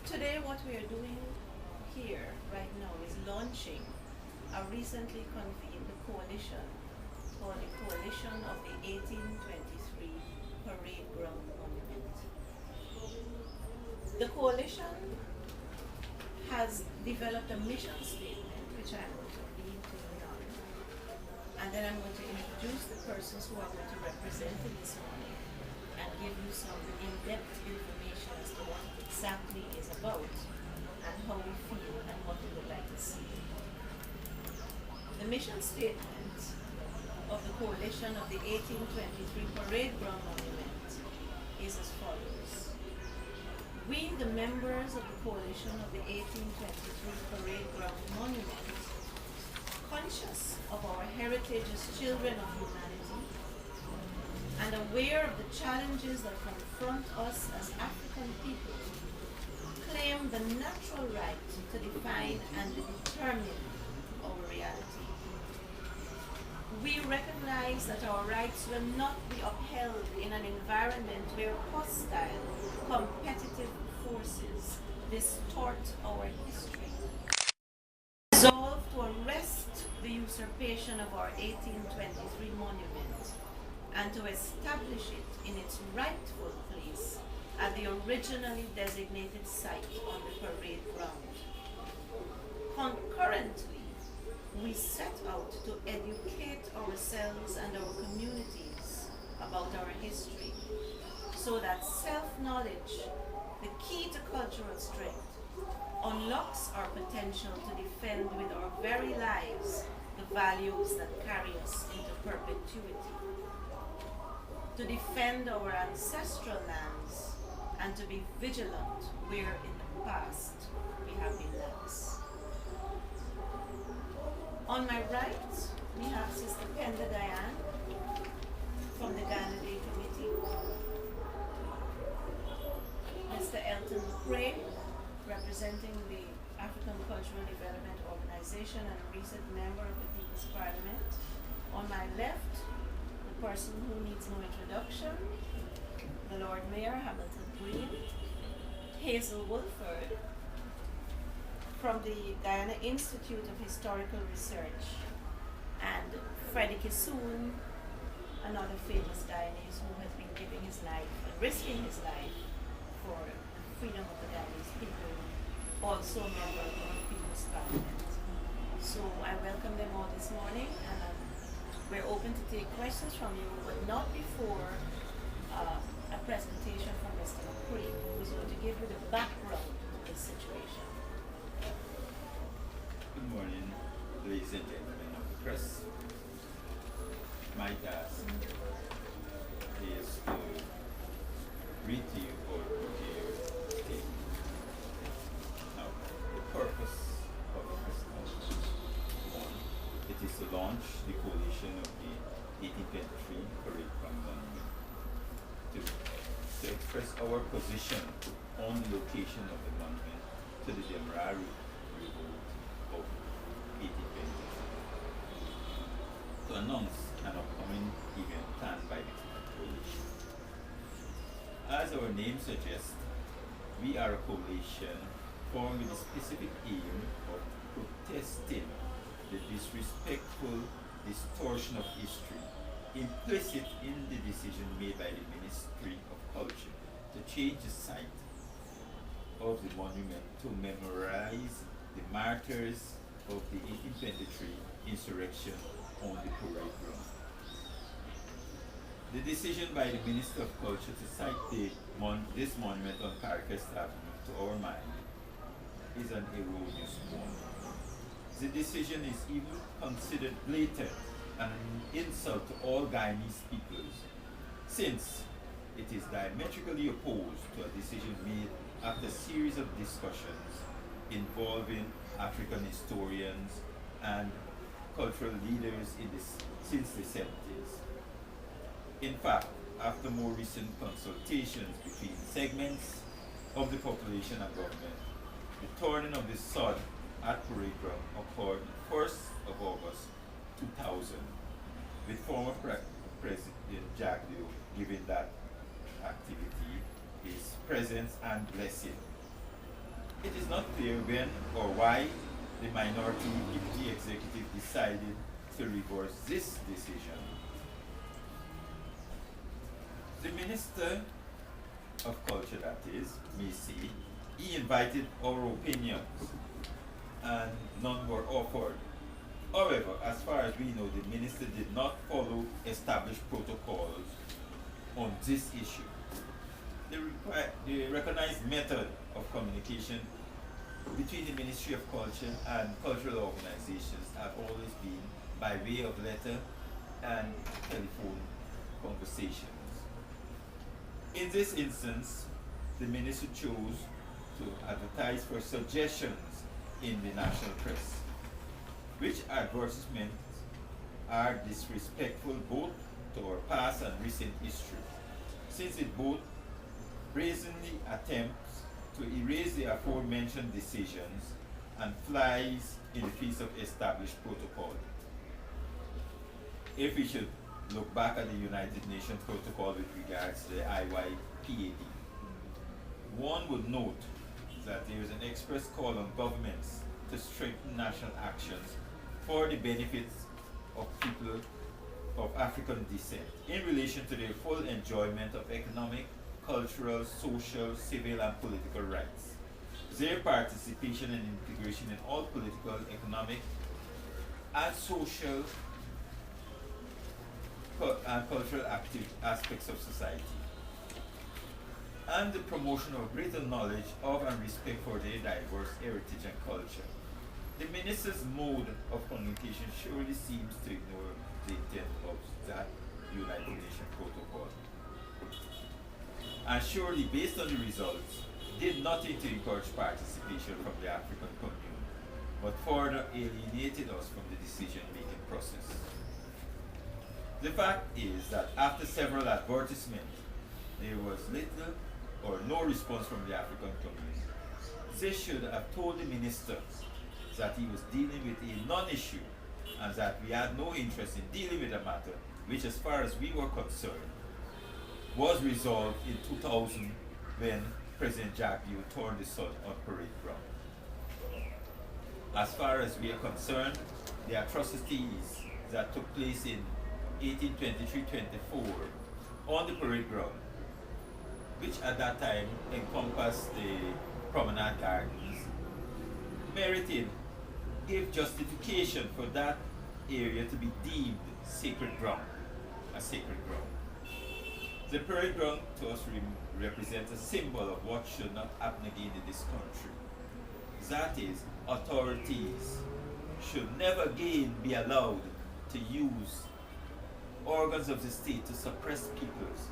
Today what we are doing here right now is launching a recently convened coalition called the Coalition of the 1823 Parade Ground Monument. The coalition has developed a mission statement which I'm going to read to you now, and then I'm going to introduce the persons who are going to represent it this morning and give you some in-depth information as to what it exactly is about and how we feel and what we would like to see. The mission statement of the coalition of the 1823 Parade Ground Monument is as follows. We, the members of the coalition of the 1823 Parade Ground Monument, conscious of our heritage as children of humanity and aware of the challenges that confront us as African people, claim the natural right to define and determine our reality. We recognize that our rights will not be upheld in an environment where hostile, competitive forces distort our history. Resolve to arrest the usurpation of our 1823 monument and to establish it in its rightful place at the originally designated site on the parade ground. Concurrently, we set out to educate ourselves and our communities about our history so that self-knowledge, the key to cultural strength, unlocks our potential to defend with our very lives the values that carry us into perpetuity, to defend our ancestral lands, and to be vigilant where in the past we have been lax. On my right, we have Sister Penda Diane from the Guyana Day Committee, Mr. Elton McRae, representing the African Cultural Development Organization and a recent member of the People's Parliament. On my left, the person who needs no introduction, the Lord Mayor Hamilton Green, Hazel Wolford, from the Guyana Institute of Historical Research, and Freddie Kissoon, another famous Guyanese who has been giving his life and risking his life for the freedom of the Guyanese people, also a member of the People's Parliament. So I welcome them all this morning, and we're open to take questions from you, but not before a presentation from Mr. McCree, who's going to give you the background to this situation. Good morning, ladies and gentlemen of the press. My task is to read to you or prepare statement. Now, the purpose of the press conference: one, it is to launch the coalition of the 1823 Parade Ground Monument. Two, to express our position on the location of the monument to the Demerara revolt of 1823, to announce an upcoming event planned by the coalition. As our name suggests, we are a coalition formed with the specific aim of protesting the disrespectful distortion of history implicit in the decision made by the Ministry of Culture to change the site of the monument to memorialize the martyrs of the 1823 insurrection on the parade ground. The decision by the Minister of Culture to cite this monument on Caracas Avenue, to our mind, is an erroneous one. The decision is even considered blatant and an insult to all Guyanese peoples, since it is diametrically opposed to a decision made after a series of discussions involving African historians and cultural leaders since the 70s. In fact, after more recent consultations between segments of the population and government, the turning of the sod at parade ground occurred on 1st of August 2000, with former President Jagdeo giving that activity his presence and blessing. is not clear when or why the minority deputy executive decided to reverse this decision. The Minister of Culture, that is, may say, he invited our opinions and none were offered. However, as far as we know, the minister did not follow established protocols on this issue. The recognized method of communication between the Ministry of Culture and cultural organizations have always been by way of letter and telephone conversations. In this instance, the minister chose to advertise for suggestions in the national press, which advertisements are disrespectful both to our past and recent history, since it both brazenly attempts to erase the aforementioned decisions and flies in the face of established protocol. If we should look back at the United Nations protocol with regards to the IYPAD, one would note that there is an express call on governments to strengthen national actions for the benefits of people of African descent in relation to their full enjoyment of economic, cultural, social, civil, and political rights, their participation and integration in all political, economic, and social and cultural aspects of society, and the promotion of greater knowledge of and respect for their diverse heritage and culture. The minister's mode of communication surely seems to ignore the intent of that United Nations protocol, and surely, based on the results, did nothing to encourage participation from the African commune, but further alienated us from the decision-making process. The fact is that after several advertisements, there was little or no response from the African community. This should have told the minister that he was dealing with a non-issue and that we had no interest in dealing with a matter which, as far as we were concerned, was resolved in 2000 when President Jagdeo turned the sun on parade ground. As far as we are concerned, the atrocities that took place in 1823-24 on the parade ground, which at that time encompassed the promenade gardens, merited, gave justification for that area to be deemed sacred ground, a sacred ground. The parade ground to us represents a symbol of what should not happen again in this country. That is, authorities should never again be allowed to use organs of the state to suppress people's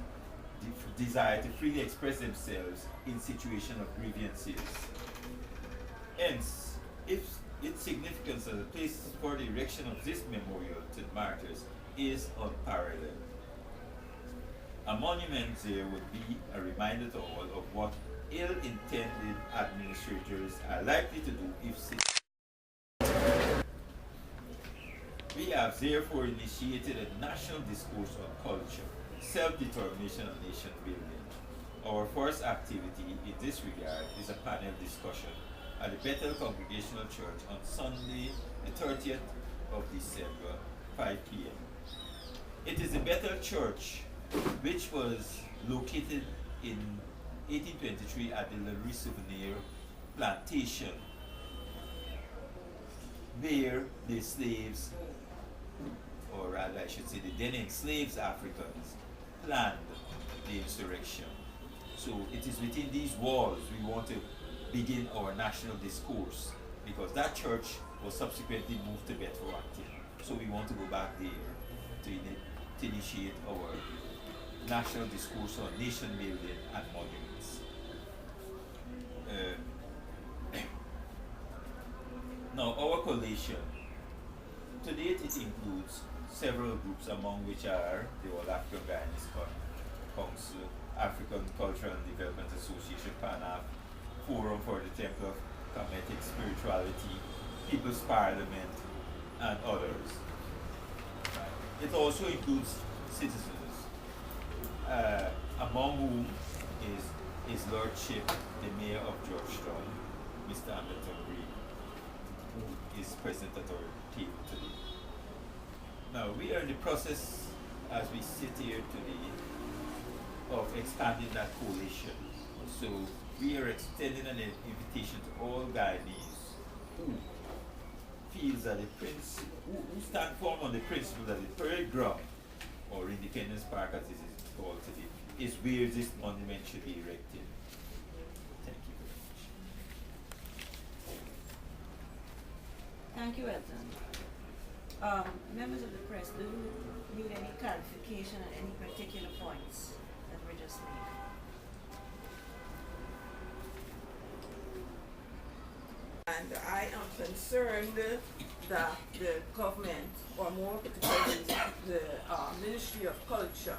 desire to freely express themselves in situation of grievances. Hence, if its significance as a place for the erection of this memorial to the martyrs is unparalleled. A monument there would be a reminder to all of what ill-intended administrators are likely to do if we have therefore initiated a national discourse on culture, self-determination, and nation building. Our first activity in this regard is a panel discussion at the Bethel Congregational Church on Sunday, the 30th of December, 5 p.m. It is the Bethel Church, which was located in 1823 at the Larue Souvenir Plantation, where the slaves, or rather I should say the then enslaved Africans, planned the insurrection. So it is within these walls we want to begin our national discourse, because that church was subsequently moved to Bedford. So we want to go back there to initiate our national discourse on nation building and monuments. Now, our coalition, to date it includes several groups, among which are the All African Guyanese Council, African Cultural and Development Association, PANAF, Forum for the Temple of Kemetic Spirituality, People's Parliament, and others. It also includes citizens, among whom is His Lordship, the Mayor of Georgetown, Mr. Hamilton Green, who is present at our table today. Now, we are in the process, as we sit here today, of expanding that coalition. So, we are extending an invitation to all Guyanese who feels that who stand firm on the principle that the parade ground, or Independence Park as it is called today, is where this monument should be erected. Thank you very much. Thank you, Elton. Members of the press, do you need any clarification on any particular points that were just made? And I am concerned that the government, or more particularly the Ministry of Culture,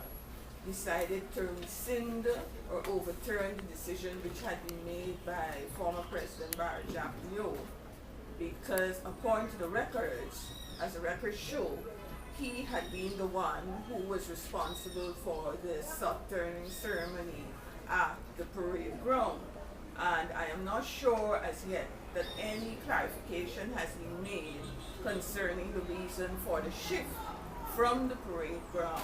decided to rescind or overturn the decision which had been made by former President Barry Jacques Leo, because according to the records, as the records show, he had been the one who was responsible for the salt-turning ceremony at the parade ground. And I am not sure as yet that any clarification has been made concerning the reason for the shift from the parade ground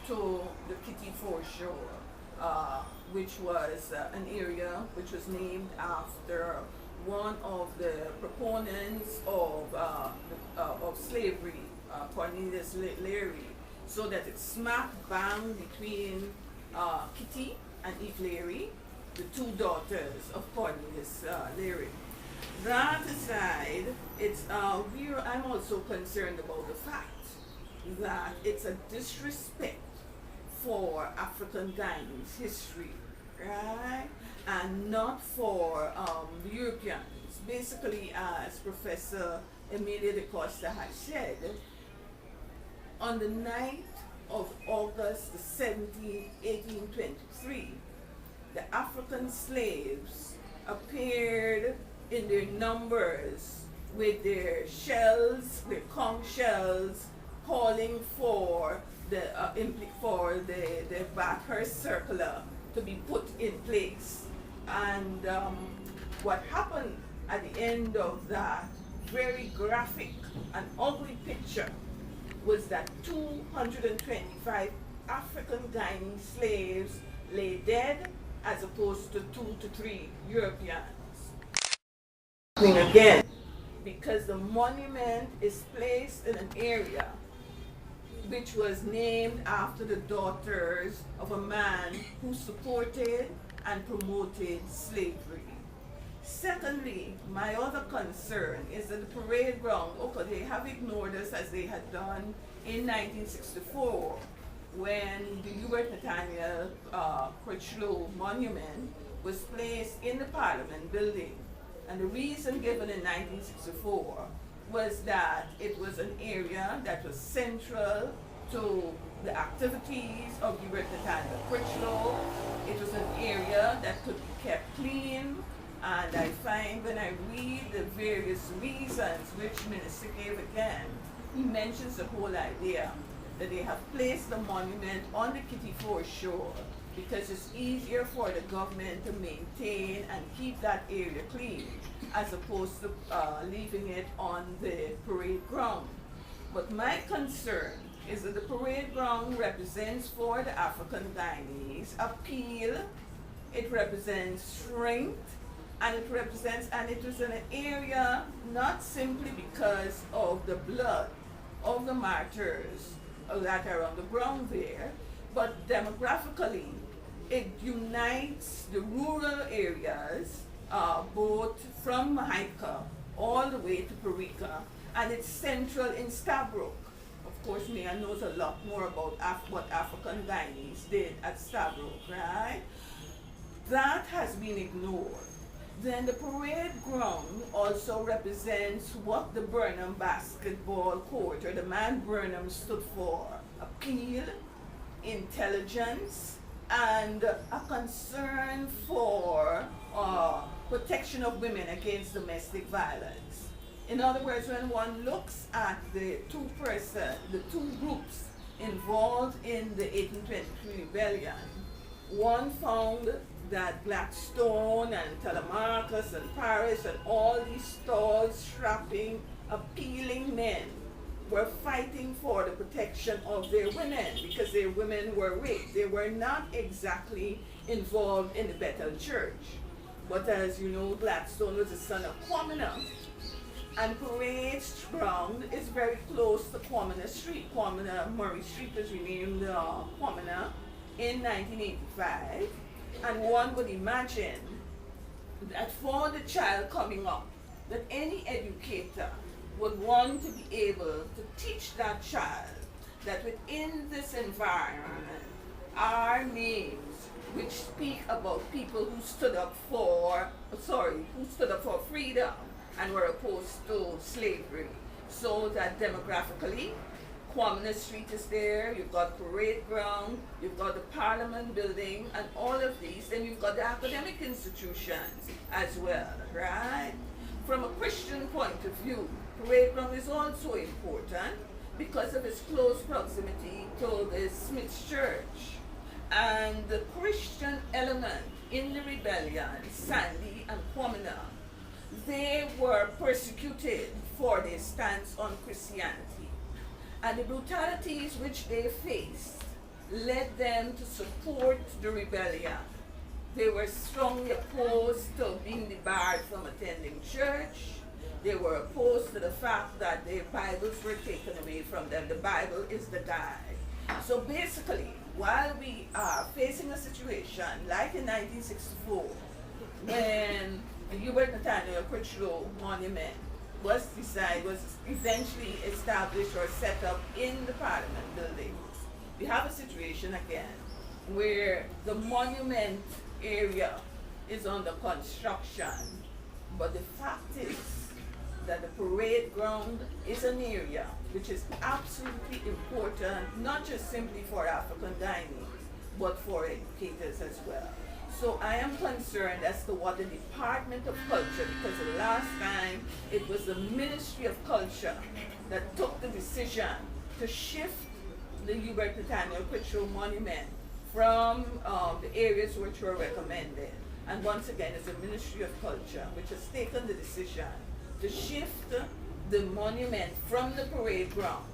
to the Kitty Foreshore, which was an area which was named after one of the proponents of slavery, Cornelius Leary, so that it's smack bang between Kitty and Eve Leary, the two daughters of Cornelius Leary. That aside, I'm also concerned about the fact that it's a disrespect for African Guyanese history, right? And not for the Europeans. Basically, as Professor Emilia de Costa has said, on the night of August the 17th, 1823, the African slaves appeared in their numbers with their shells, their conch shells, calling for the Bathurst Circular to be put in place. And what happened at the end of that very graphic and ugly picture was that 225 African Guyanese slaves lay dead as opposed to 2 to 3 Europeans. Again, because the monument is placed in an area which was named after the daughters of a man who supported and promoted slavery. Secondly, my other concern is that the parade ground, they have ignored us as they had done in 1964 when the Hubert Nathaniel Critchlow monument was placed in the Parliament building. And the reason given in 1964 was that it was an area that was central to the activities of Hubert Nathaniel Critchlow. It was an area that could be kept clean, and I find when I read the various reasons which Minister gave again, he mentions the whole idea that they have placed the monument on the Kitty Foreshore because it's easier for the government to maintain and keep that area clean as opposed to leaving it on the parade ground. But my concern is that the parade ground represents for the African Guyanese appeal, it represents strength, and it was an area not simply because of the blood of the martyrs that are on the ground there, but demographically, it unites the rural areas, both from Mahaica all the way to Parika, and it's central in Stabroek. Of course, Mia knows a lot more about what African Guyanese did at Stabroek, right? That has been ignored. Then the parade ground also represents what the Burnham basketball court, or the man Burnham stood for: appeal, intelligence, and a concern for protection of women against domestic violence. In other words, when one looks at the two groups involved in the 1823 rebellion, one found that Blackstone and Telemarcus and Paris and all these tall, strapping, appealing men were fighting for the protection of their women because their women were raped. They were not exactly involved in the Bethel Church. But as you know, Blackstone was the son of Kwamina, and Parade Ground is very close to Kwamina Street. Kwamina, Murray Street was renamed Kwamina in 1985. And one would imagine that for the child coming up, that any educator would want to be able to teach that child that within this environment are names which speak about people who stood up for freedom and were opposed to slavery. So that demographically, Kwamina Street is there, you've got Parade Ground, you've got the Parliament Building, and all of these, then you've got the academic institutions as well, right? From a Christian point of view, Parade Ground is also important because of its close proximity to the Smith's Church. And the Christian element in the rebellion, Sandy and Kwamina, they were persecuted for their stance on Christianity. And the brutalities which they faced led them to support the rebellion. They were strongly opposed to being debarred from attending church. They were opposed to the fact that their Bibles were taken away from them. The Bible is the guide. So basically, while we are facing a situation like in 1964, when the Hubert Nathaniel Critchlow Monument was eventually established or set up in the Parliament building, we have a situation again where the monument area is under construction, but the fact is that the parade ground is an area which is absolutely important, not just simply for African dining, but for educators as well. So I am concerned as to what the Department of Culture, because the last time it was the Ministry of Culture that took the decision to shift the Hubert Nathaniel Critchlow Monument from the areas which were recommended. And once again, it's the Ministry of Culture which has taken the decision to shift the monument from the parade ground,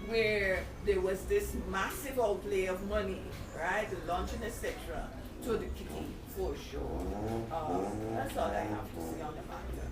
where there was this massive outlay of money, right, the launching, etc., to the kitty for sure. That's all I have to say on the matter.